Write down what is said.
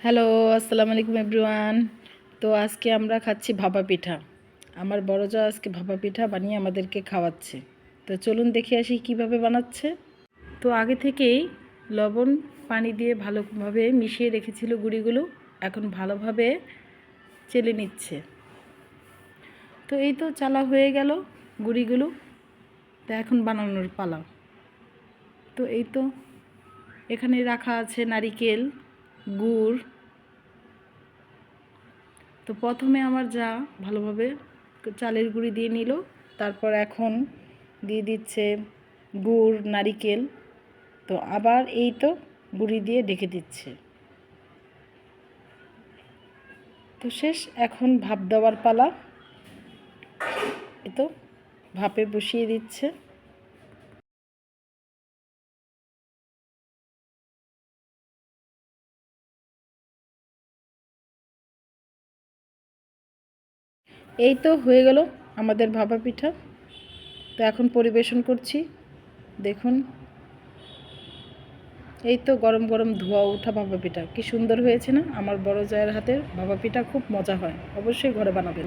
Hello, আসসালামু আলাইকুম everyone. তো আজকে আমরা খাচ্ছি ভাপা পিঠা। আমার বড় জা আজকে ভাপা পিঠা বানিয়ে আমাদেরকে খাওয়াচ্ছে। তো চলুন দেখে আসি কিভাবে বানাচ্ছে। তো আগে থেকেই লবণ পানি দিয়ে ভালোভাবে মিশিয়ে রেখেছিল গুঁড়িগুলো, এখন ভালোভাবে চেলে নিচ্ছে। তো এই তো চালা হয়ে গেল গুঁড়িগুলো। তো এখন বানানোর পালা। তো এই তো এখানে রাখা আছে নারিকেল, গুড়। তো প্রথমে আমার যা ভালোভাবে চালের গুঁড়ি দিয়ে নিল, তারপর এখন দিয়ে দিচ্ছে গুড়, নারিকেল। তো আবার এই তো গুঁড়ি দিয়ে ঢেকে দিচ্ছে। তো শেষ, এখন ভাপ দেওয়ার পালা। এই তো ভাপে বসিয়ে দিচ্ছে। এই তো হয়ে গেল আমাদের ভাপা পিঠা। তো এখন পরিবেশন করছি, দেখুন। এই তো গরম গরম ধোয়া ওঠা ভাপা পিঠা কি সুন্দর হয়েছে না? আমার বড় জায়ের হাতের ভাপা পিঠা খুব মজা হয়, অবশ্যই ঘরে বানাবেন।